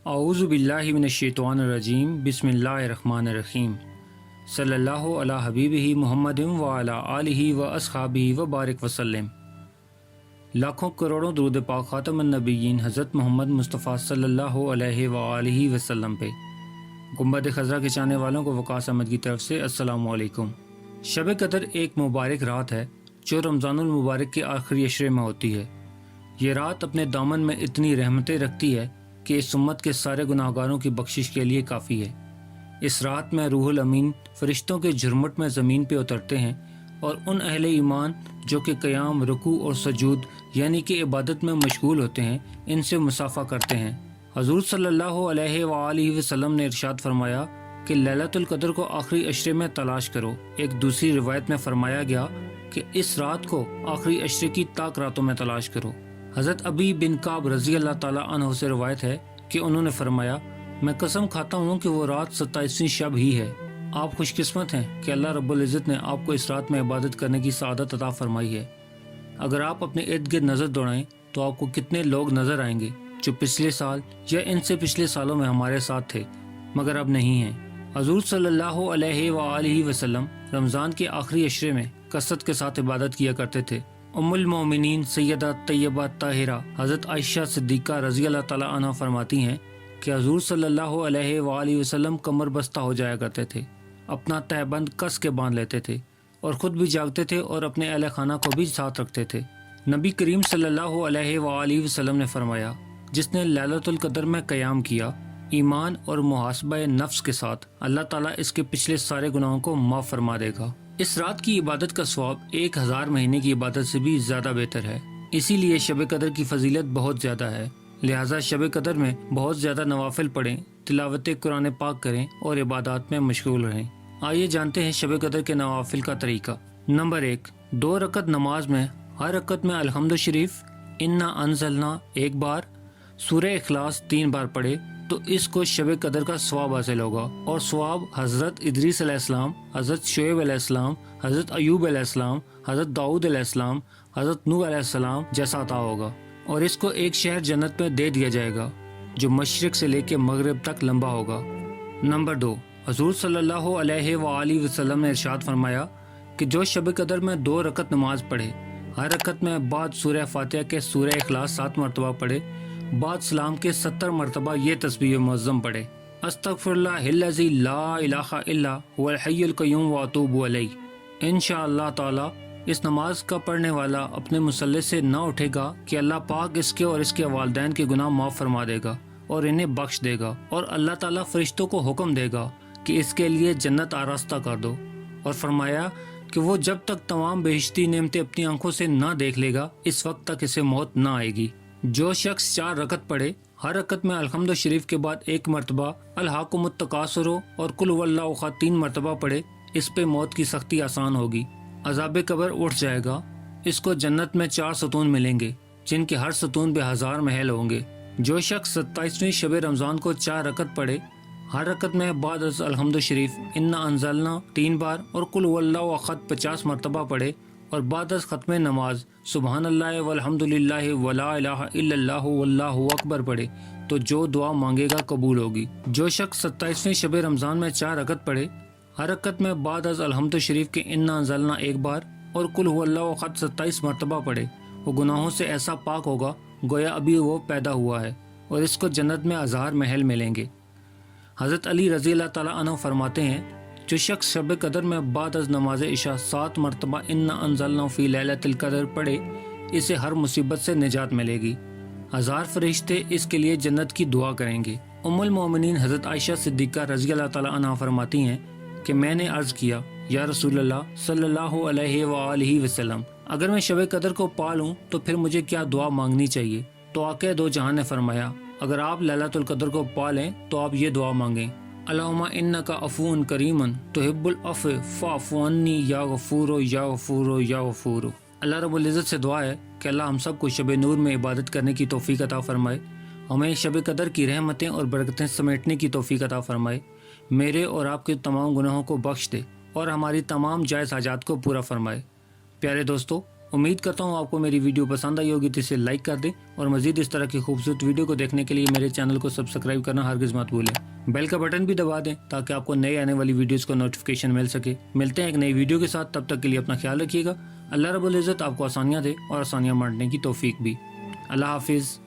اعوذ باللہ من الشیطان الرجیم بسم اللہ الرحمن الرحیم صلی اللہ علی حبیبہ محمد وعلی آلہ و اصحابہ وبارک وسلم۔ لاکھوں کروڑوں درود پاک خاتم النبیین حضرت محمد مصطفیٰ صلی اللہ علیہ وآلہ وسلم پہ۔ گنبد خضرا کے چاہنے والوں کو وقاص احمد کی طرف سے السلام علیکم۔ شب قدر ایک مبارک رات ہے جو رمضان المبارک کے آخری عشرے میں ہوتی ہے۔ یہ رات اپنے دامن میں اتنی رحمتیں رکھتی ہے کہ اس امت کے سارے گناہگاروں کی بخشش کے لیے کافی ہے۔ اس رات میں روح الامین فرشتوں کے جھرمٹ میں زمین پہ اترتے ہیں اور ان اہل ایمان جو کہ قیام، رکوع اور سجود یعنی کہ عبادت میں مشغول ہوتے ہیں ان سے مصافحہ کرتے ہیں۔ حضور صلی اللہ علیہ وآلہ وسلم نے ارشاد فرمایا کہ لیلۃ القدر کو آخری عشرے میں تلاش کرو۔ ایک دوسری روایت میں فرمایا گیا کہ اس رات کو آخری عشرے کی طاق راتوں میں تلاش کرو۔ حضرت ابی بن کعب رضی اللہ تعالیٰ عنہ سے روایت ہے کہ انہوں نے فرمایا، میں قسم کھاتا ہوں کہ وہ رات 27ویں شب ہی ہے۔ آپ خوش قسمت ہیں کہ اللہ رب العزت نے آپ کو اس رات میں عبادت کرنے کی سعادت عطا فرمائی ہے۔ اگر آپ اپنے ارد گرد نظر دوڑائیں تو آپ کو کتنے لوگ نظر آئیں گے جو پچھلے سال یا ان سے پچھلے سالوں میں ہمارے ساتھ تھے مگر اب نہیں ہیں۔ حضور صلی اللہ علیہ وآلہ وسلم رمضان کے آخری عشرے میں کثرت کے ساتھ عبادت کیا کرتے تھے۔ ام المومنین سیدہ طیبہ طاہرہ حضرت عائشہ صدیقہ رضی اللہ تعالیٰ عنہ فرماتی ہیں کہ حضور صلی اللہ علیہ وآلہ وسلم کمر بستہ ہو جایا کرتے تھے، اپنا تہبند کس کے باندھ لیتے تھے اور خود بھی جاگتے تھے اور اپنے اہل خانہ کو بھی ساتھ رکھتے تھے۔ نبی کریم صلی اللہ علیہ وآلہ وسلم نے فرمایا، جس نے لیلۃ القدر میں قیام کیا ایمان اور محاسبہ نفس کے ساتھ، اللہ تعالیٰ اس کے پچھلے سارے گناہوں کو معاف فرما دے گا۔ اس رات کی عبادت کا ثواب 1000 مہینے کی عبادت سے بھی زیادہ بہتر ہے، اسی لیے شب قدر کی فضیلت بہت زیادہ ہے۔ لہٰذا شب قدر میں بہت زیادہ نوافل پڑھیں، تلاوت قرآن پاک کریں اور عبادات میں مشغول رہیں۔ آئیے جانتے ہیں شب قدر کے نوافل کا طریقہ۔ نمبر 1، 2 رکعت نماز میں ہر رکعت میں الحمد شریف، انا انزلنا ایک بار، سورہ اخلاص 3 بار پڑھے تو اس کو شب قدر کا ثواب حاصل ہوگا، اور ثواب حضرت ادریس علیہ السلام، حضرت شعیب علیہ السلام، حضرت ایوب علیہ السلام، حضرت داؤد علیہ السلام، حضرت نوح علیہ السلام جیسا عطا ہوگا، اور اس کو ایک شہر جنت میں دے دیا جائے گا جو مشرق سے لے کے مغرب تک لمبا ہوگا۔ نمبر 2، حضور صلی اللہ علیہ وآلہ وسلم نے ارشاد فرمایا کہ جو شب قدر میں 2 رکعت نماز پڑھے، ہر رکعت میں بعد سورہ فاتحہ کے سورہ اخلاص 7 مرتبہ پڑھے، بعد سلام کے 70 مرتبہ یہ تسبیح معظم پڑھے، استغفر اللہ الذی لا الہ الا هو الحی القیوم واتوب الیہ۔ انشاءاللہ تعالی اس نماز کا پڑھنے والا اپنے مصلی سے نہ اٹھے گا کہ اللہ پاک اس کے اور اس کے والدین کے گناہ معاف فرما دے گا اور انہیں بخش دے گا، اور اللہ تعالیٰ فرشتوں کو حکم دے گا کہ اس کے لیے جنت آراستہ کر دو، اور فرمایا کہ وہ جب تک تمام بہشتی نعمتیں اپنی آنکھوں سے نہ دیکھ لے گا اس وقت تک اسے موت نہ آئے گی۔ جو شخص 4 رکعت پڑھے، ہر رکعت میں الحمد شریف کے بعد 1 مرتبہ الہاکم التکاثر اور قل هو اللہ احد 3 مرتبہ پڑھے، اس پہ موت کی سختی آسان ہوگی، عذاب قبر اٹھ جائے گا۔ اس کو جنت میں 4 ستون ملیں گے جن کے ہر ستون پہ 1000 محل ہوں گے۔ جو شخص 27ویں شب رمضان کو 4 رکعت پڑھے، ہر رکعت میں بعد از الحمد شریف انا انزلنا 3 بار اور قل هو اللہ احد 50 مرتبہ پڑھے، اور بعد از ختم نماز سبحان اللہ والحمد للہ ولا الہ الا اللہ واللہ اکبر پڑھے تو جو دعا مانگے گا قبول ہوگی۔ جو شخص 27ویں شب رمضان میں 4 رکعت پڑھے، ہر رکعت میں بعد از الحمد شریف کے انا انزلنا 1 بار اور قل هو اللہ احد 27 مرتبہ پڑھے، وہ گناہوں سے ایسا پاک ہوگا گویا ابھی وہ پیدا ہوا ہے، اور اس کو جنت میں 1000 محل ملیں گے۔ حضرت علی رضی اللہ تعالیٰ عنہ فرماتے ہیں، جو شخص شب قدر میں بعد از نماز عشاء 7 مرتبہ انا انزلنا فی لیلۃ القدر پڑھے، اسے ہر مصیبت سے نجات ملے گی، 1000 فرشتے اس کے لیے جنت کی دعا کریں گے۔ ام المومنین حضرت عائشہ صدیقہ رضی اللہ تعالیٰ عنہ فرماتی ہیں کہ میں نے عرض کیا، یا رسول اللہ صلی اللہ علیہ وآلہ وسلم، اگر میں شب قدر کو پا لوں تو پھر مجھے کیا دعا مانگنی چاہیے؟ تو آقا دو جہاں نے فرمایا، اگر آپ لیلۃ القدر کو پا لیں تو آپ یہ دعا مانگیں، اللہم انک عفو کریم تحب العفو فاعف عنی یا غفور یا غفور یا غفور۔ اللہ رب العزت سے دعا ہے کہ اللہ ہم سب کو شب نور میں عبادت کرنے کی توفیق عطا فرمائے، ہمیں شب قدر کی رحمتیں اور برکتیں سمیٹنے کی توفیق عطا فرمائے، میرے اور آپ کے تمام گناہوں کو بخش دے اور ہماری تمام جائز حاجات کو پورا فرمائے۔ پیارے دوستو، امید کرتا ہوں آپ کو میری ویڈیو پسند آئی ہوگی تو اسے لائک کر دیں، اور مزید اس طرح کی خوبصورت ویڈیو کو دیکھنے کے لیے میرے چینل کو سبسکرائب کرنا ہرگز مت بھولیں۔ بیل کا بٹن بھی دبا دیں تاکہ آپ کو نئے آنے والی ویڈیوز کا نوٹیفیکیشن مل سکے۔ ملتے ہیں ایک نئی ویڈیو کے ساتھ، تب تک کے لیے اپنا خیال رکھیے گا۔ اللہ رب العزت آپ کو آسانیاں دے اور آسانیاں بانٹنے کی توفیق بھی۔ اللہ حافظ۔